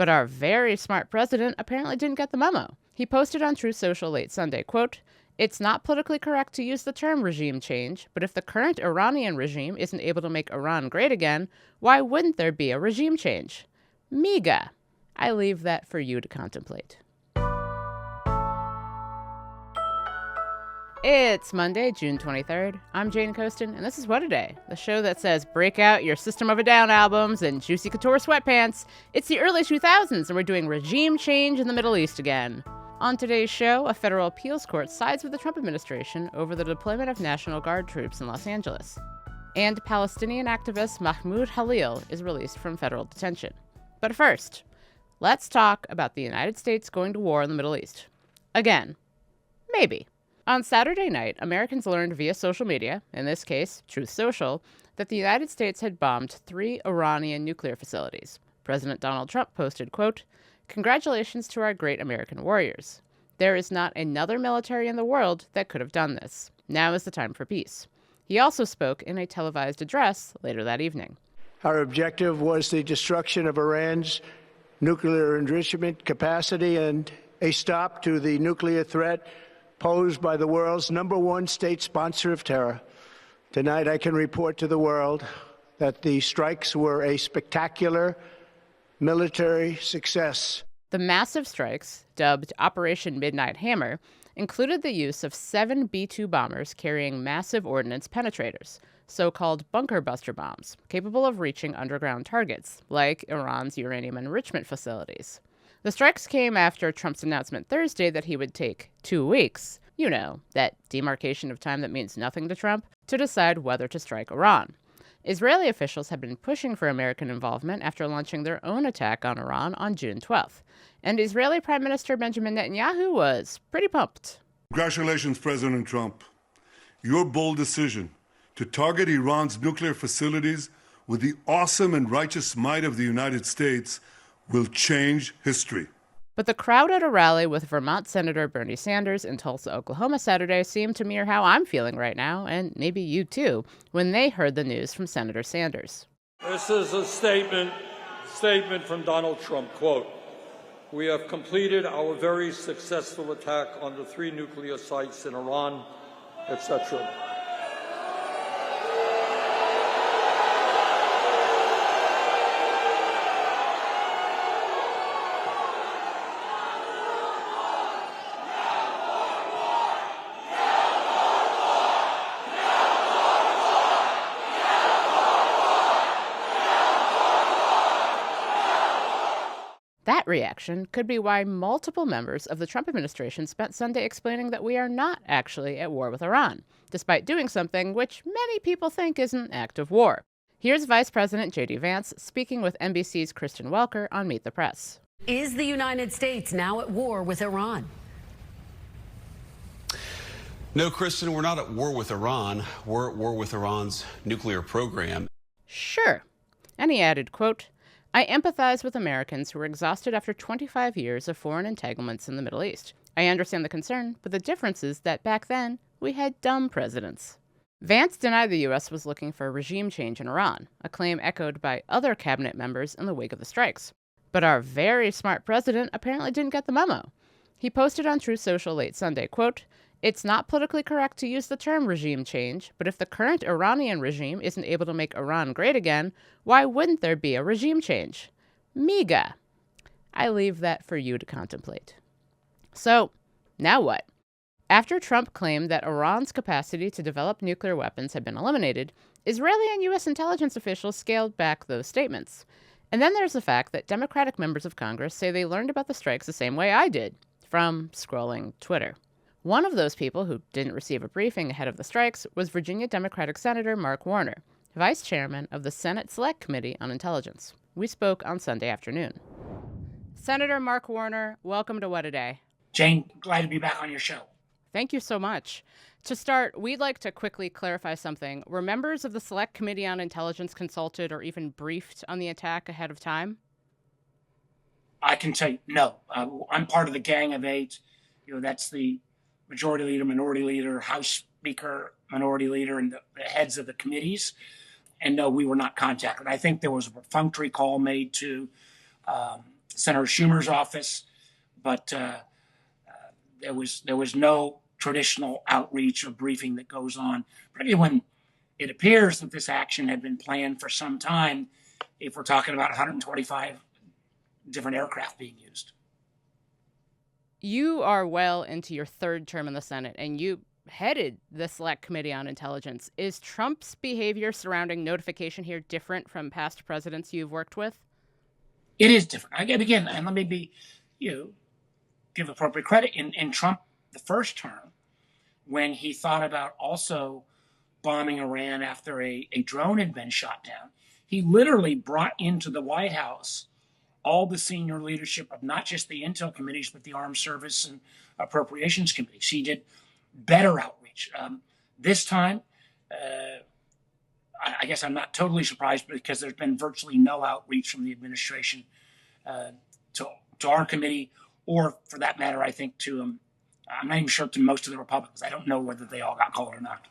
But our very smart president apparently didn't get the memo. He posted on Truth Social late Sunday, quote, "It's not politically correct to use the term regime change, but if the current Iranian regime isn't able to make Iran great again, why wouldn't there be a regime change? MEGA. I leave that for you to contemplate." It's Monday, June 23rd. I'm Jane Coaston, and this is What a Day, the show that says break out your System of a Down albums and Juicy Couture sweatpants. It's the early 2000s, and we're doing regime change in the Middle East again. On today's show, a federal appeals court sides with the Trump administration over the deployment of National Guard troops in Los Angeles. And Palestinian activist Mahmoud Khalil is released from federal detention. But first, let's talk about the United States going to war in the Middle East. Again. Maybe. On Saturday night, Americans learned via social media, in this case, Truth Social, that the United States had bombed 3 Iranian nuclear facilities. President Donald Trump posted, quote, "Congratulations to our great American warriors. There is not another military in the world that could have done this. Now is the time for peace." He also spoke in a televised address later that evening. Our objective was the destruction of Iran's nuclear enrichment capacity and a stop to the nuclear threat posed by the world's #1 state sponsor of terror. Tonight, I can report to the world that the strikes were a spectacular military success. The massive strikes, dubbed Operation Midnight Hammer, included the use of 7 B-2 bombers carrying massive ordnance penetrators, so-called bunker buster bombs, capable of reaching underground targets, like Iran's uranium enrichment facilities. The strikes came after Trump's announcement Thursday that he would take 2 weeks, you know, that demarcation of time that means nothing to Trump, to decide whether to strike Iran. Israeli officials had been pushing for American involvement after launching their own attack on Iran on June 12th. And Israeli Prime Minister Benjamin Netanyahu was pretty pumped. Congratulations, President Trump. Your bold decision to target Iran's nuclear facilities with the awesome and righteous might of the United States will change history. But the crowd at a rally with Vermont Senator Bernie Sanders in Tulsa, Oklahoma Saturday seemed to mirror how I'm feeling right now, and maybe you too, when they heard the news from Senator Sanders. This is a statement from Donald Trump, quote, "We have completed our very successful attack on the 3 nuclear sites in Iran," etc. That reaction could be why multiple members of the Trump administration spent Sunday explaining that we are not actually at war with Iran, despite doing something which many people think is an act of war. Here's Vice President J.D. Vance speaking with NBC's Kristen Welker on Meet the Press. Is the United States now at war with Iran? No, Kristen, we're not at war with Iran. We're at war with Iran's nuclear program. Sure. And he added, quote, "I empathize with Americans who are exhausted after 25 years of foreign entanglements in the Middle East. I understand the concern, but the difference is that back then, we had dumb presidents." Vance denied the U.S. was looking for a regime change in Iran, a claim echoed by other cabinet members in the wake of the strikes. But our very smart president apparently didn't get the memo. He posted on Truth Social late Sunday, quote, "It's not politically correct to use the term regime change, but if the current Iranian regime isn't able to make Iran great again, why wouldn't there be a regime change? MEGA. I leave that for you to contemplate." So, now what? After Trump claimed that Iran's capacity to develop nuclear weapons had been eliminated, Israeli and U.S. intelligence officials scaled back those statements. And then there's the fact that Democratic members of Congress say they learned about the strikes the same way I did, from scrolling Twitter. One of those people who didn't receive a briefing ahead of the strikes was Virginia Democratic Senator Mark Warner, vice chairman of the Senate Select Committee on Intelligence. We spoke on Sunday afternoon. Senator Mark Warner, welcome to What a Day. Jane, glad to be back on your show. Thank you so much. To start, we'd like to quickly clarify something. Were members of the Select Committee on Intelligence consulted or even briefed on the attack ahead of time? I can tell you, no. I'm part of the Gang of Eight. That's the Majority Leader, Minority Leader, House Speaker, Minority Leader, and the heads of the committees. And no, we were not contacted. I think there was a perfunctory call made to Senator Schumer's office, but there was no traditional outreach or briefing that goes on, particularly when it appears that this action had been planned for some time, if we're talking about 125 different aircraft being used. You are well into your third term in the Senate, and you headed the Select Committee on Intelligence. Is Trump's behavior surrounding notification here different from past presidents you've worked with? It is different. Again, and let me give appropriate credit. In Trump, the first term, when he thought about also bombing Iran after a drone had been shot down, he literally brought into the White House all the senior leadership of not just the intel committees, but the Armed Service and Appropriations committees. He did better outreach. This time, I guess I'm not totally surprised because there's been virtually no outreach from the administration to our committee, or for that matter, I think to, I'm not even sure, to most of the Republicans. I don't know whether they all got called or not.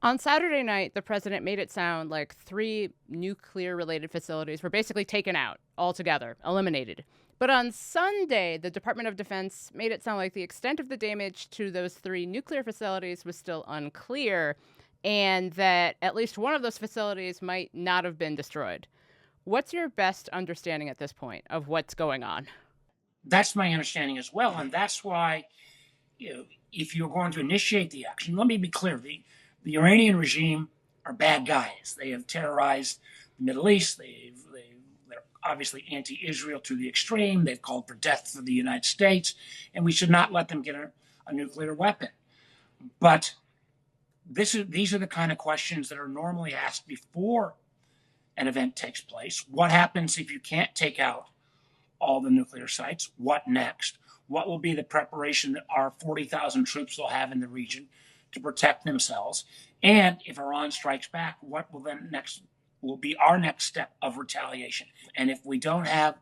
On Saturday night, the president made it sound like 3 nuclear-related facilities were basically taken out altogether, eliminated. But on Sunday, the Department of Defense made it sound like the extent of the damage to those 3 nuclear facilities was still unclear, and that at least one of those facilities might not have been destroyed. What's your best understanding at this point of what's going on? That's my understanding as well, and that's why, if you're going to initiate the action, let me be clear, the Iranian regime are bad guys. They have terrorized the Middle East. They're obviously anti-Israel to the extreme. They've called for death for the United States, and we should not let them get a nuclear weapon. But these are the kind of questions that are normally asked before an event takes place. What happens if you can't take out all the nuclear sites? What next? What will be the preparation that our 40,000 troops will have in the region to protect themselves? And if Iran strikes back, what will be our next step of retaliation? And if we don't have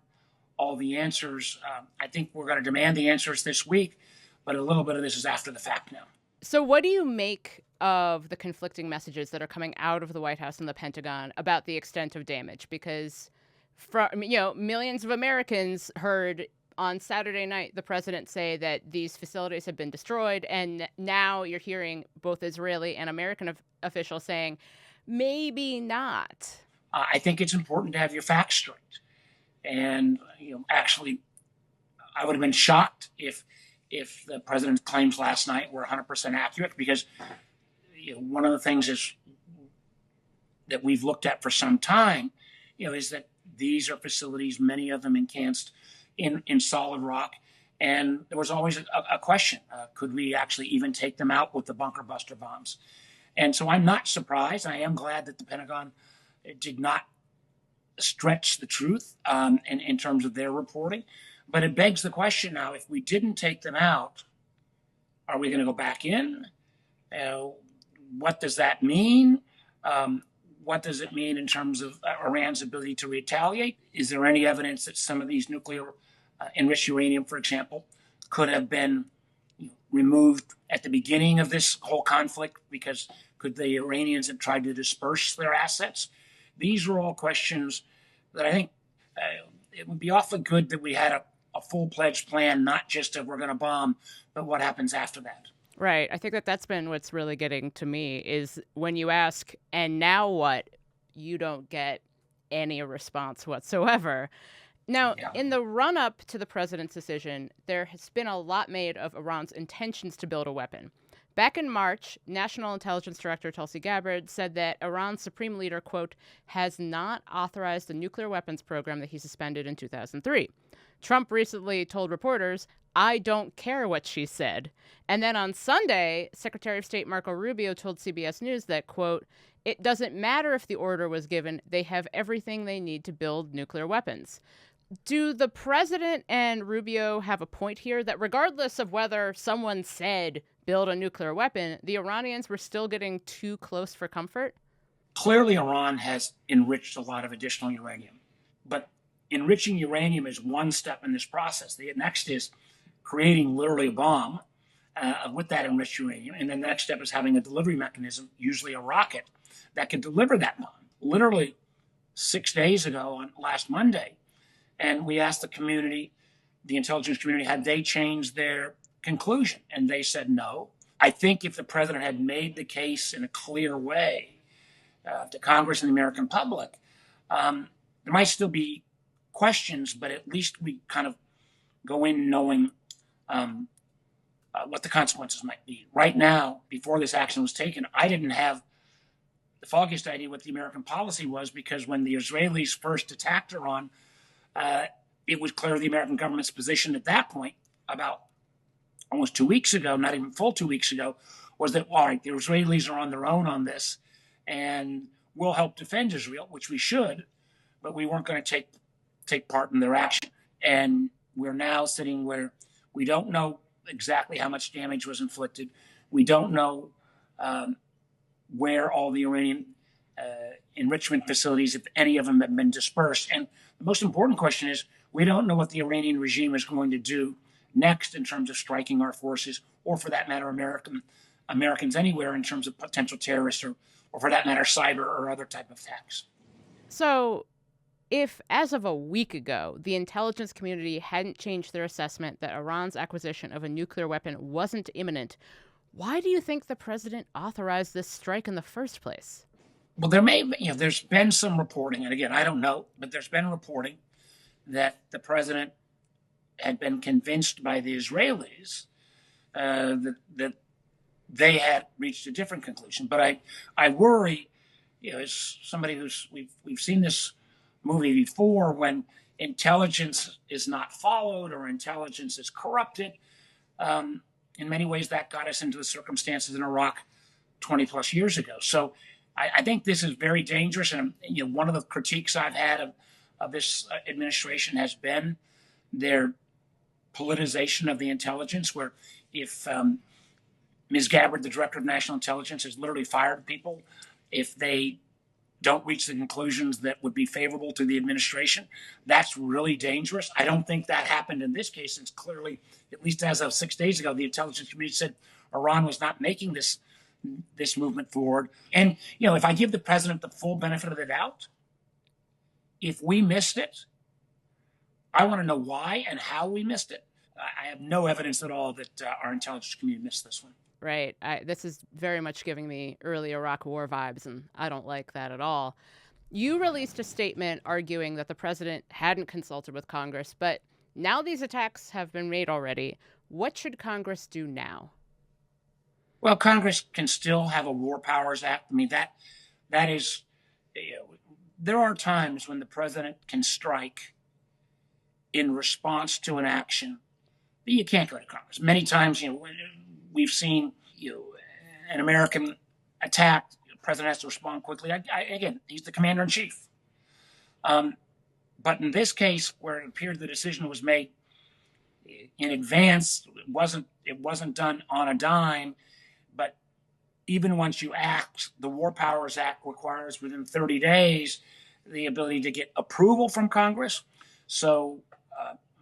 all the answers, I think we're going to demand the answers this week, but a little bit of this is after the fact now. So what do you make of the conflicting messages that are coming out of the White House and the Pentagon about the extent of damage? Because millions of Americans heard on Saturday night the president say that these facilities have been destroyed, and now you're hearing both Israeli and American officials saying maybe not. I think it's important to have your facts straight. And actually, I would have been shocked if the president's claims last night were 100% accurate, because one of the things is that we've looked at for some time, is that these are facilities, many of them encamped in solid rock. And there was always a question, could we actually even take them out with the bunker buster bombs? And so I'm not surprised. I am glad that the Pentagon did not stretch the truth in terms of their reporting. But it begs the question now, if we didn't take them out, are we going to go back in? What does that mean? What does it mean in terms of Iran's ability to retaliate? Is there any evidence that some of these nuclear enriched uranium, for example, could have been removed at the beginning of this whole conflict? Because could the Iranians have tried to disperse their assets? These are all questions that I think it would be awfully good that we had a full-fledged plan, not just of we're going to bomb, but what happens after that. Right. I think that's been what's really getting to me is when you ask, and now what, you don't get any response whatsoever. Now, in the run-up to the president's decision, there has been a lot made of Iran's intentions to build a weapon. Back in March, National Intelligence Director Tulsi Gabbard said that Iran's supreme leader, quote, has not authorized the nuclear weapons program that he suspended in 2003. Trump recently told reporters, I don't care what she said. And then on Sunday, Secretary of State Marco Rubio told CBS News that, quote, it doesn't matter if the order was given. They have everything they need to build nuclear weapons. Do the president and Rubio have a point here that regardless of whether someone said build a nuclear weapon, the Iranians were still getting too close for comfort? Clearly, Iran has enriched a lot of additional uranium. But enriching uranium is one step in this process. The next is creating literally a bomb with that enriched uranium. And then the next step is having a delivery mechanism, usually a rocket, that can deliver that bomb. Literally 6 days ago, on last Monday, And we asked the community, the intelligence community, had they changed their conclusion? And they said no. I think if the president had made the case in a clear way to Congress and the American public, there might still be questions, but at least we kind of go in knowing what the consequences might be. Right now, before this action was taken, I didn't have the foggiest idea what the American policy was, because when the Israelis first attacked Iran, it was clear the American government's position at that point, about almost 2 weeks ago, not even full 2 weeks ago, was that, all right, the Israelis are on their own on this, and we'll help defend Israel, which we should, but we weren't going to take part in their action. And we're now sitting where we don't know exactly how much damage was inflicted. We don't know where all the Iranian enrichment facilities, if any of them have been dispersed. And the most important question is, we don't know what the Iranian regime is going to do next in terms of striking our forces, or for that matter, Americans anywhere in terms of potential terrorists, or for that matter, cyber or other type of attacks. So if, as of a week ago, the intelligence community hadn't changed their assessment that Iran's acquisition of a nuclear weapon wasn't imminent, why do you think the president authorized this strike in the first place? Well, there's been some reporting, and again, I don't know, but there's been reporting that the president had been convinced by the Israelis that they had reached a different conclusion. But I worry, as somebody we've seen this movie before, when intelligence is not followed or intelligence is corrupted. In many ways, that got us into the circumstances in Iraq 20 plus years ago. So I think this is very dangerous. And one of the critiques I've had of this administration has been their politicization of the intelligence, where if Ms. Gabbard, the director of national intelligence, has literally fired people if they don't reach the conclusions that would be favorable to the administration. That's really dangerous. I don't think that happened in this case, since clearly, at least as of 6 days ago, the intelligence community said Iran was not making this movement forward. And, if I give the president the full benefit of the doubt, if we missed it, I want to know why and how we missed it. I have no evidence at all that our intelligence community missed this one. Right. This is very much giving me early Iraq war vibes, and I don't like that at all. You released a statement arguing that the president hadn't consulted with Congress, but now these attacks have been made already. What should Congress do now? Well, Congress can still have a War Powers Act. I mean, that is, there are times when the president can strike in response to an action, but you can't go to Congress. Many times, we've seen an American attack. The president has to respond quickly. Again, he's the commander in chief. But in this case, where it appeared the decision was made in advance, it wasn't done on a dime. But even once you act, the War Powers Act requires within 30 days the ability to get approval from Congress. So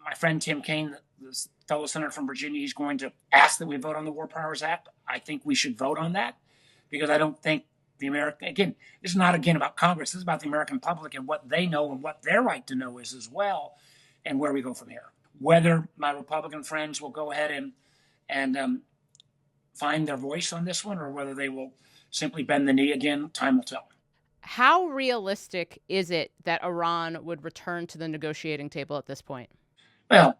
my friend Tim Kaine, the fellow senator from Virginia, he's going to ask that we vote on the War Powers Act. I think we should vote on that, because I don't think again, this is not about Congress. This is about the American public and what they know and what their right to know is as well, and where we go from here. Whether my Republican friends will go ahead and find their voice on this one, or whether they will simply bend the knee again, time will tell. How realistic is it that Iran would return to the negotiating table at this point? Well,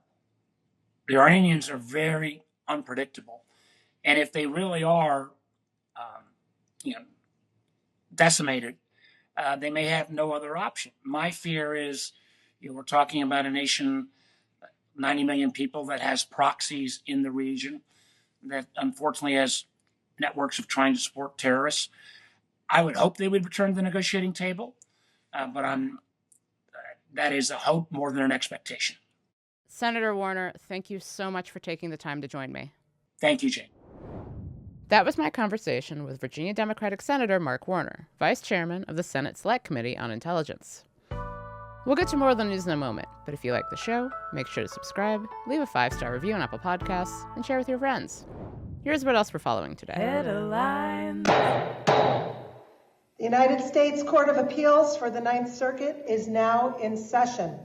the Iranians are very unpredictable. And if they really are, decimated, they may have no other option. My fear is, we're talking about a nation, 90 million people, that has proxies in the region, that unfortunately has networks of trying to support terrorists. I would hope they would return to the negotiating table, but that is a hope more than an expectation. Senator Warner, thank you so much for taking the time to join me. Thank you, Jane. That was my conversation with Virginia Democratic Senator Mark Warner, Vice Chairman of the Senate Select Committee on Intelligence. We'll get to more of the news in a moment, but if you like the show, make sure to subscribe, leave a 5-star review on Apple Podcasts, and share with your friends. Here's what else we're following today. Headlines. The United States Court of Appeals for the Ninth Circuit is now in session.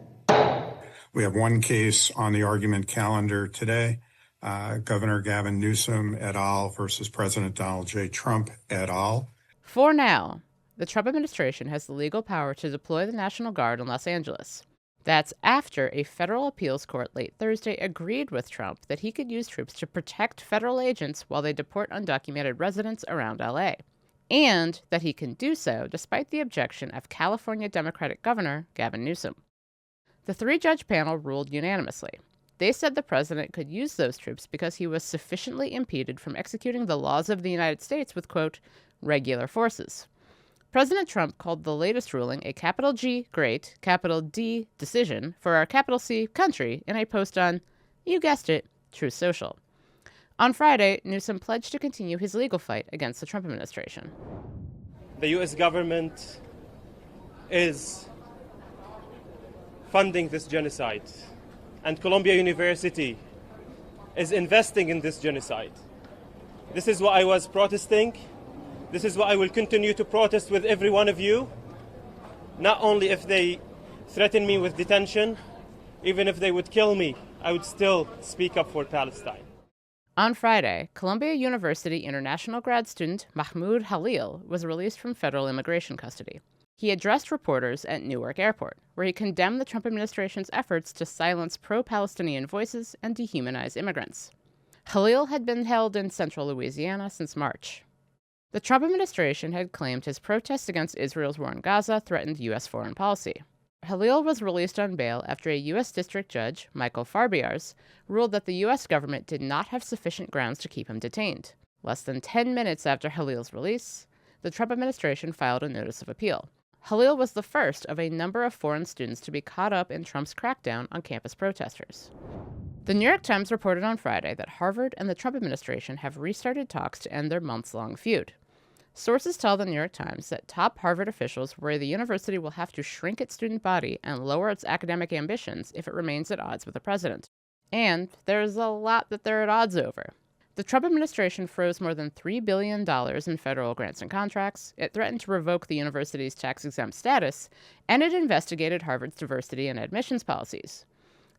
We have one case on the argument calendar today, Governor Gavin Newsom et al. Versus President Donald J. Trump et al. For now, the Trump administration has the legal power to deploy the National Guard in Los Angeles. That's after a federal appeals court late Thursday agreed with Trump that he could use troops to protect federal agents while they deport undocumented residents around LA, and that he can do so despite the objection of California Democratic Governor Gavin Newsom. The three-judge panel ruled unanimously. They said the president could use those troops because he was sufficiently impeded from executing the laws of the United States with, quote, regular forces. President Trump called the latest ruling a capital G great, capital D decision for our capital C country in a post on, you guessed it, Truth Social. On Friday, Newsom pledged to continue his legal fight against the Trump administration. The U.S. government is funding this genocide, and Columbia University is investing in this genocide. This is what I was protesting. This is what I will continue to protest with every one of you, not only if they threaten me with detention, even if they would kill me, I would still speak up for Palestine. On Friday, Columbia University international grad student Mahmoud Khalil was released from federal immigration custody. He addressed reporters at Newark Airport, where he condemned the Trump administration's efforts to silence pro-Palestinian voices and dehumanize immigrants. Khalil had been held in central Louisiana since March. The Trump administration had claimed his protests against Israel's war in Gaza threatened U.S. foreign policy. Khalil was released on bail after a U.S. District Judge, Michael Farbiarz, ruled that the U.S. government did not have sufficient grounds to keep him detained. Less than 10 minutes after Khalil's release, the Trump administration filed a notice of appeal. Khalil was the first of a number of foreign students to be caught up in Trump's crackdown on campus protesters. The New York Times reported on Friday that Harvard and the Trump administration have restarted talks to end their months-long feud. Sources tell the New York Times that top Harvard officials worry the university will have to shrink its student body and lower its academic ambitions if it remains at odds with the president. And there's a lot that they're at odds over. The Trump administration froze more than $3 billion in federal grants and contracts, it threatened to revoke the university's tax-exempt status, and it investigated Harvard's diversity and admissions policies.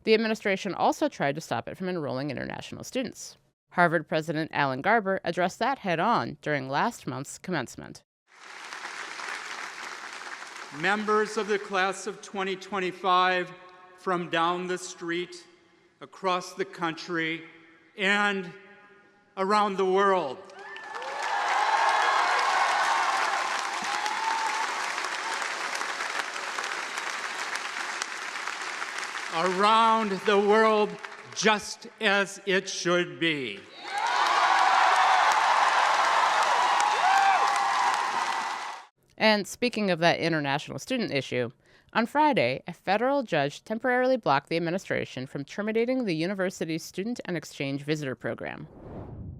The administration also tried to stop it from enrolling international students. Harvard President Alan Garber addressed that head-on during last month's commencement. Members of the class of 2025 from down the street, across the country, and around the world. Around the world, just as it should be. And speaking of that international student issue, on Friday, a federal judge temporarily blocked the administration from terminating the university's Student and Exchange Visitor Program.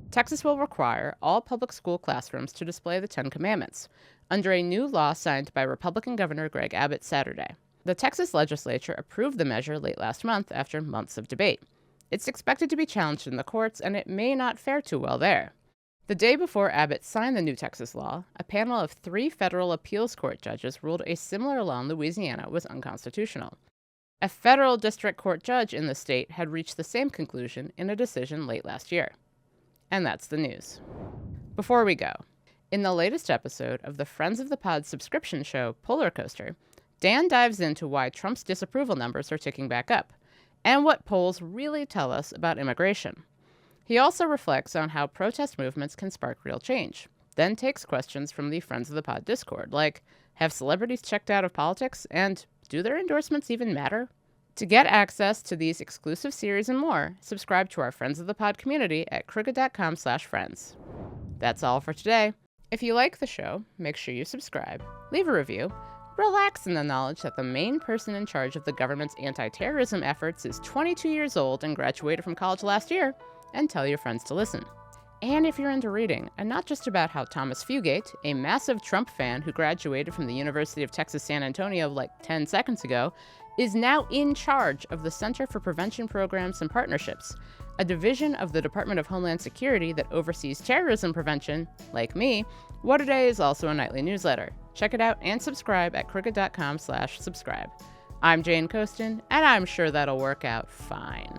Texas will require all public school classrooms to display the Ten Commandments, under a new law signed by Republican Governor Greg Abbott Saturday. The Texas legislature approved the measure late last month after months of debate. It's expected to be challenged in the courts, and it may not fare too well there. The day before Abbott signed the new Texas law, a panel of 3 federal appeals court judges ruled a similar law in Louisiana was unconstitutional. A federal district court judge in the state had reached the same conclusion in a decision late last year. And that's the news. Before we go, in the latest episode of the Friends of the Pod subscription show Polar Coaster, Dan dives into why Trump's disapproval numbers are ticking back up, and what polls really tell us about immigration. He also reflects on how protest movements can spark real change, then takes questions from the Friends of the Pod Discord, like, have celebrities checked out of politics, and do their endorsements even matter? To get access to these exclusive series and more, subscribe to our Friends of the Pod community at crooked.com/friends. That's all for today. If you like the show, make sure you subscribe, leave a review, relax in the knowledge that the main person in charge of the government's anti-terrorism efforts is 22 years old and graduated from college last year, and tell your friends to listen. And if you're into reading, and not just about how Thomas Fugate, a massive Trump fan who graduated from the University of Texas San Antonio like 10 seconds ago, is now in charge of the Center for Prevention Programs and Partnerships, a division of the Department of Homeland Security that oversees terrorism prevention, like me, What A Day is also a nightly newsletter. Check it out and subscribe at crooked.com/subscribe. I'm Jane Coaston, and I'm sure that'll work out fine.